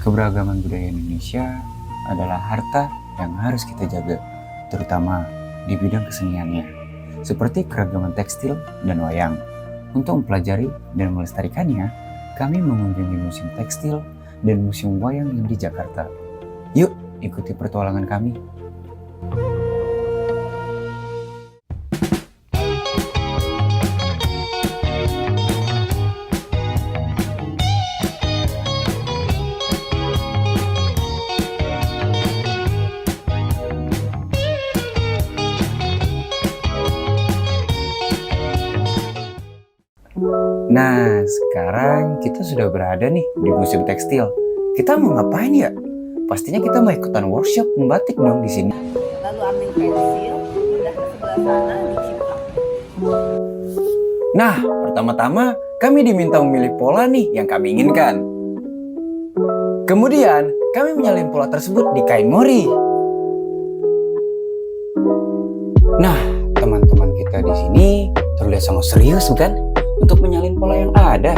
Keberagaman budaya Indonesia adalah harta yang harus kita jaga, terutama di bidang keseniannya, seperti keragaman tekstil dan wayang. Untuk mempelajari dan melestarikannya, kami mengunjungi Museum Tekstil dan Museum Wayang yang di Jakarta. Yuk, ikuti petualangan kami. Nah, sekarang kita sudah berada nih di Museum Tekstil. Kita mau ngapain ya? Pastinya kita mau ikutan workshop membatik dong di sini. Lalu ambil pensil, pindah ke sebelah sana, diciplak. Nah, pertama-tama kami diminta memilih pola nih yang kami inginkan. Kemudian, kami menyalin pola tersebut di kain mori. Nah, teman-teman kita di sini terlihat sangat serius bukan? Untuk menyalin pola yang ada.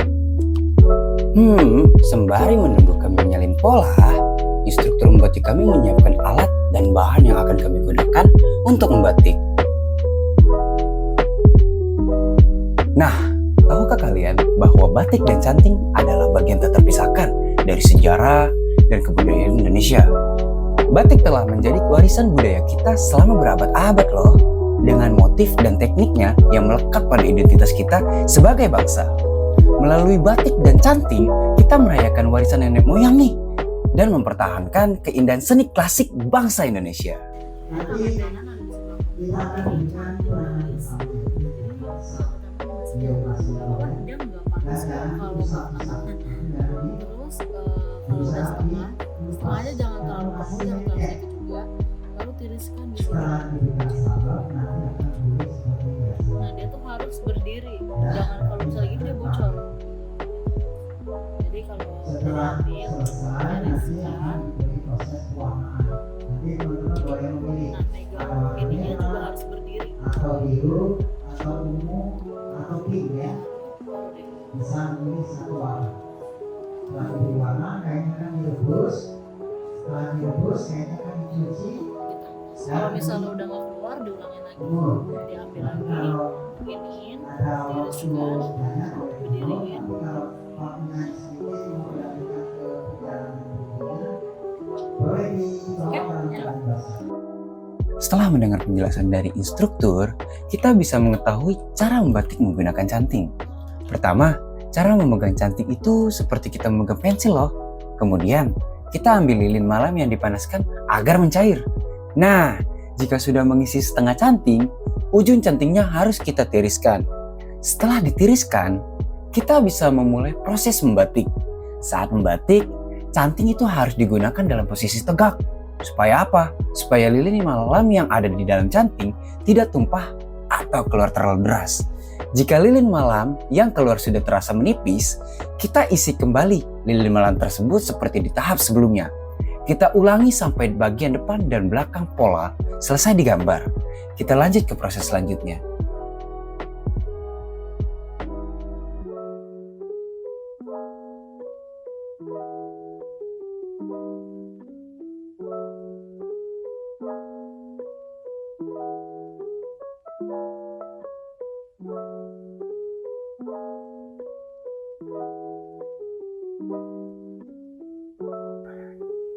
Sembari menunggu kami menyalin pola, instruktur membatik kami menyiapkan alat dan bahan yang akan kami gunakan untuk membatik. Nah, tahukah kalian bahwa batik dan canting adalah bagian tak terpisahkan dari sejarah dan kebudayaan Indonesia? Batik telah menjadi warisan budaya kita selama berabad-abad loh, dengan motif dan tekniknya yang melekat pada identitas kita sebagai bangsa. Melalui batik dan canting, kita merayakan warisan nenek moyang nih, dan mempertahankan keindahan seni klasik bangsa Indonesia. Nanti kita akan berikan Dia nggak panas kalau terus kalau udah setengahnya jangan terlalu kamu, jangan terlalu sedikit juga, lalu tiriskan di sini. Nah, dia tuh harus berdiri, jangan kalau misalnya gini dia bocor. Jadi kalau diambil, tiriskan. Nah, megang ininya juga harus berdiri. Atau biru, atau ungu, atau pink ya. Bisa memilih satu warna. Setelah diberi warna, kainnya akan direbus. Setelah direbus, kainnya akan dicuci. Kalau misalnya udah nggak keluar, diulangin lagi. Diambil lagi, iniin, tiriskan, berdiriin. Setelah mendengar penjelasan dari instruktur, kita bisa mengetahui cara membatik menggunakan canting. Pertama, cara memegang canting itu seperti kita memegang pensil loh. Kemudian, kita ambil lilin malam yang dipanaskan agar mencair. Nah, jika sudah mengisi setengah canting, ujung cantingnya harus kita tiriskan. Setelah ditiriskan, kita bisa memulai proses membatik. Saat membatik, canting itu harus digunakan dalam posisi tegak. Supaya apa? Supaya lilin malam yang ada di dalam canting tidak tumpah atau keluar terlalu deras. Jika lilin malam yang keluar sudah terasa menipis, kita isi kembali lilin malam tersebut seperti di tahap sebelumnya. Kita ulangi sampai bagian depan dan belakang pola selesai digambar. Kita lanjut ke proses selanjutnya.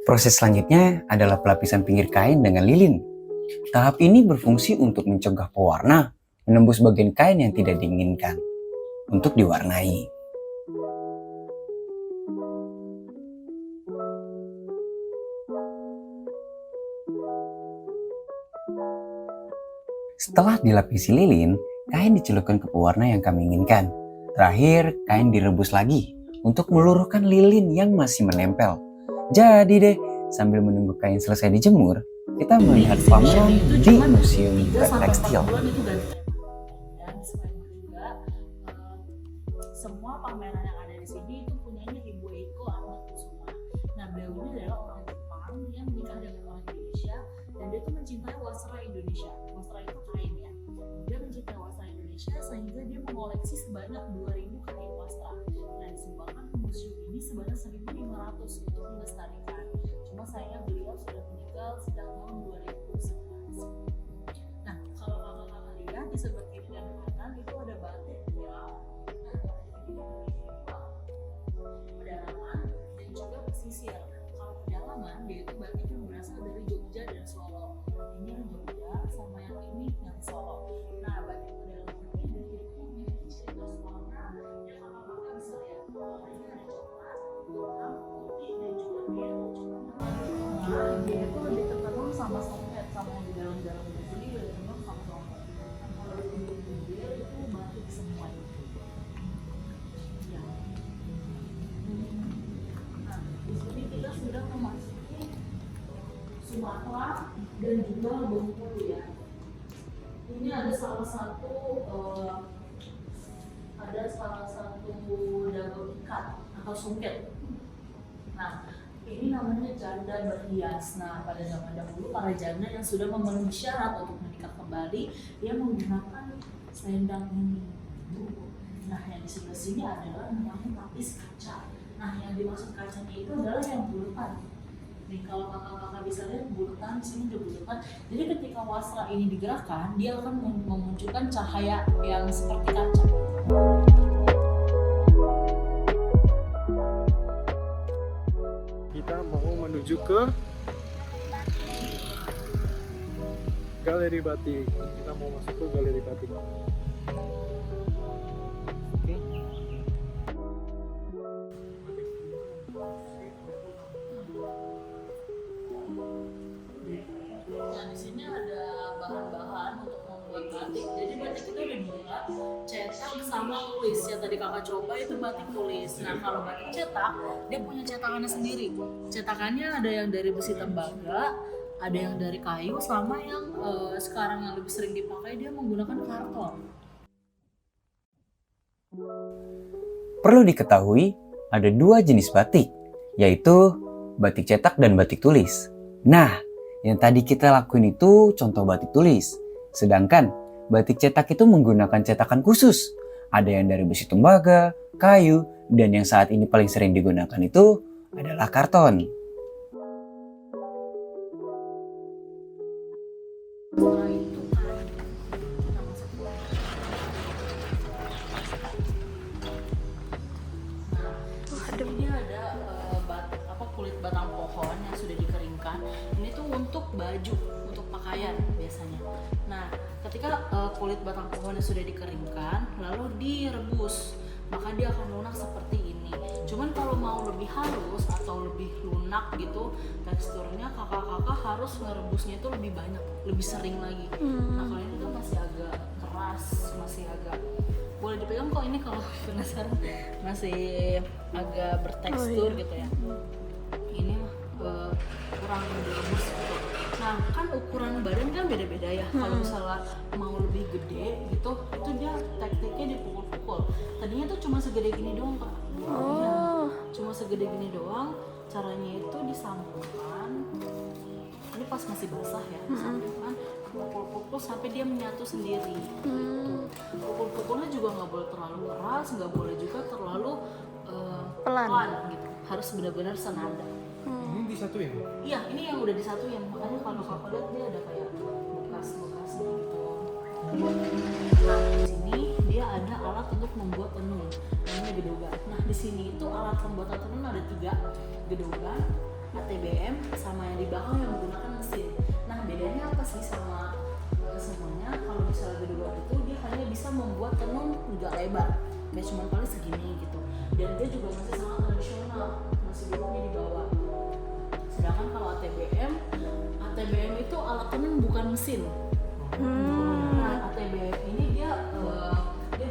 Proses selanjutnya adalah pelapisan pinggir kain dengan lilin. Tahap ini berfungsi untuk mencegah pewarna menembus bagian kain yang tidak diinginkan untuk diwarnai. Setelah dilapisi lilin, kain dicelupkan ke pewarna yang kami inginkan. Terakhir, kain direbus lagi untuk meluruhkan lilin yang masih menempel. Jadi deh, sambil menunggu kain selesai dijemur, kita melihat pameran di Museum Tekstil. Dan selain juga semua pameran yang ada di sini itu punyanya Ibu Eiko Atmakusuma. Nah, beliau ini adalah orang Jepang yang menikah dengan orang Indonesia dan dia tuh mencintai wastra Indonesia. Wastra itu kain ya. Dia mencintai wastra Indonesia sehingga dia mengoleksi sebanyak 2000 kain wastra. Nah, disumbangkan ke museum ini sebanyak 1.500 untuk melestarikan sudah meninggal sejak tahun 2011. Nah, kalau kakak-kakak lihat di sebelah kiri dan kanan itu ada batik ya. Pedalaman dan juga pesisir. Kalau pedalaman dia itu batiknya berasal dari Jogja dan Solo. Ini yang Jogja sama yang ini yang Solo. Nah, batik pedalaman ini dari itu memiliki ciri khas warna yang kakak-kakak bisa lihat. Warnanya ada coklat, hitam, putih dan juga biru. Nah, dia itu lebih terkenal sama songket, sama yang di dalam-dalam itu sendiri lebih terkenal sama songket. Kalau di pinggir itu batik semua itu. Ya. Nah, di sini kita sudah memasuki Sumatera dan juga Bengkulu ya. Ini ada salah satu dagang ikat atau sungket. Nah, ini namanya janda berhias. Nah, pada zaman dahulu para janda yang sudah memenuhi syarat untuk menikah kembali, dia menggunakan selendang ini. Nah, yang di sebelah sini adalah namanya tapis kaca. Nah, yang dimaksud kacanya itu adalah yang bulutan. Nih, kalau kakak-kakak bisa lihat bulutan, di sini ada bulutan. Jadi ketika wasra ini digerakkan, dia akan memunculkan cahaya yang seperti kaca. Kita mau menuju ke Galeri Batik. Kita mau masuk ke Galeri Batik. Oke. Nah, di sini ada bahan-bahan untuk membuat batik. Jadi batik itu ada dua, cetak sama tulis. Ya tadi kakak coba itu batik tulis. Nah, kalau batik cetak, dia punya cetakannya sendiri. Cetakannya ada yang dari besi tembaga, ada yang dari kayu, sama yang sekarang yang lebih sering dipakai dia menggunakan karton. Perlu diketahui, ada dua jenis batik, yaitu batik cetak dan batik tulis. Nah, yang tadi kita lakuin itu contoh batik tulis. Sedangkan batik cetak itu menggunakan cetakan khusus. Ada yang dari besi tembaga, kayu, dan yang saat ini paling sering digunakan itu adalah karton. Setelah itu kan kita masuk. Nah, ini ada kulit batang pohon yang sudah dikeringkan. Ini tuh untuk baju, untuk pakaian biasanya. Nah, ketika kulit batang pohon yang sudah dikeringkan lalu direbus, maka dia akan lunak seperti ini. Cuman kalau mau lebih halus atau lebih lunak gitu teksturnya, kakak-kakak harus merebusnya itu lebih banyak, lebih sering lagi. Nah, kalau ini tuh masih agak keras, masih agak boleh dipegang kok ini kalau penasaran, masih agak bertekstur gitu ya. Ini mah kurang direbus gitu. Nah, kan ukuran badan kan beda-beda ya. Kalau misalnya mau lebih gede gitu, itu dia tekniknya dipukul-pukul. Tadinya tuh cuma segede gini doang, Kak. Ya, cuma segede gini doang. Caranya itu disambungkan. Ini pas masih basah ya, disambungkan, pukul-pukul sampai dia menyatu sendiri. Gitu. Pukul-pukulnya juga nggak boleh terlalu keras, nggak boleh juga terlalu pelan gitu. Harus benar-benar senada. Ini disatuin? Iya, ini yang udah disatuin. Makanya kalau kakak lihat dia ada kayak bekas-bekas gitu. Nah, di sini dia ada alat untuk membuat tenun, namanya gedogan. Nah, di sini itu alat pembuatan tenun ada 3, gedogan, ATBM, sama yang di belakang yang menggunakan mesin. Nah, bedanya apa sih sama semuanya? Kalau misalnya gedogan itu dia hanya bisa membuat tenun nggak lebar, kayak cuma paling segini gitu. Dan dia juga masih sangat tradisional, masih duduknya di bawah. Sedangkan kalau ATBM itu alat tenun bukan mesin. Nah, ATBM ini dia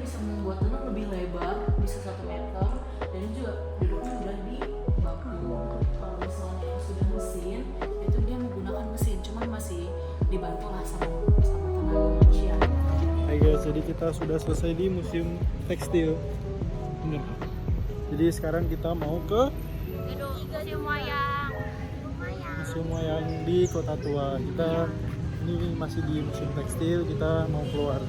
bisa membuat tenun lebih lebar, bisa 1 meter, dan juga duduknya udah di baku. Kalau misalnya yang sudah mesin, itu dia menggunakan mesin, cuman masih dibantu lah sama tenaga manusia. Hai guys, jadi kita sudah selesai di Museum Tekstil. Bener. Jadi sekarang kita mau ke Museum Wayang di Kota Tua. Kita ini masih di Museum Tekstil, kita mau keluar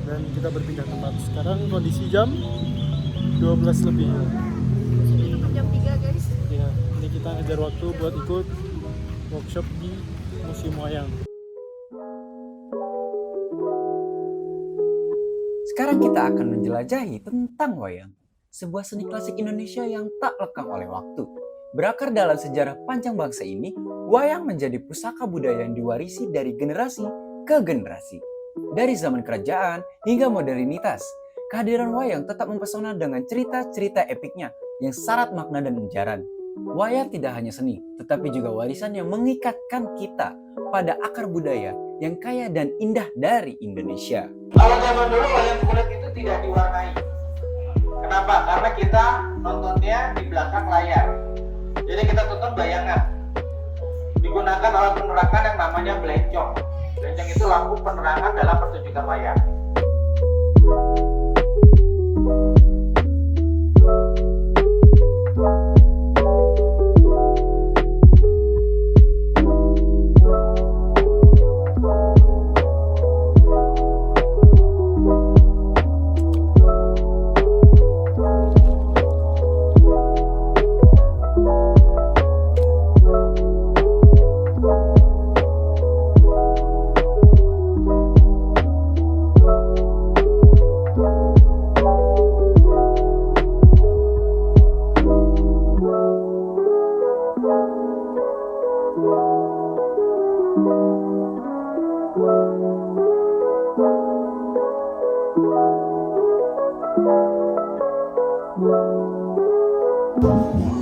dan kita berpindah tempat. Sekarang kondisi jam 12 lebih. Jam 3 guys. Ya, ini kita ngejar waktu buat ikut workshop di Museum Wayang. Sekarang kita akan menjelajahi tentang wayang, sebuah seni klasik Indonesia yang tak lekang oleh waktu. Berakar dalam sejarah panjang bangsa ini, wayang menjadi pusaka budaya yang diwarisi dari generasi ke generasi. Dari zaman kerajaan hingga modernitas, kehadiran wayang tetap mempesona dengan cerita-cerita epiknya yang syarat makna dan ujaran. Wayang tidak hanya seni, tetapi juga warisan yang mengikatkan kita pada akar budaya yang kaya dan indah dari Indonesia. Kalau zaman dulu wayang kulit itu tidak diwarnai. Kenapa? Karena kita nontonnya di belakang layar. Jadi kita tonton bayangan. Digunakan alat penerangan yang namanya belencong. Belencong itu lampu penerangan dalam pertunjukan wayang.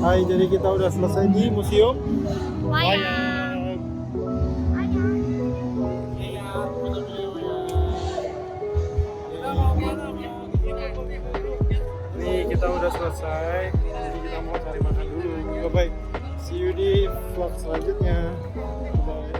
Hai, jadi kita udah selesai di Museum Wayang. Nih, kita udah selesai. Jadi kita mau cari makan dulu. Bye bye. See you di vlog selanjutnya. Bye.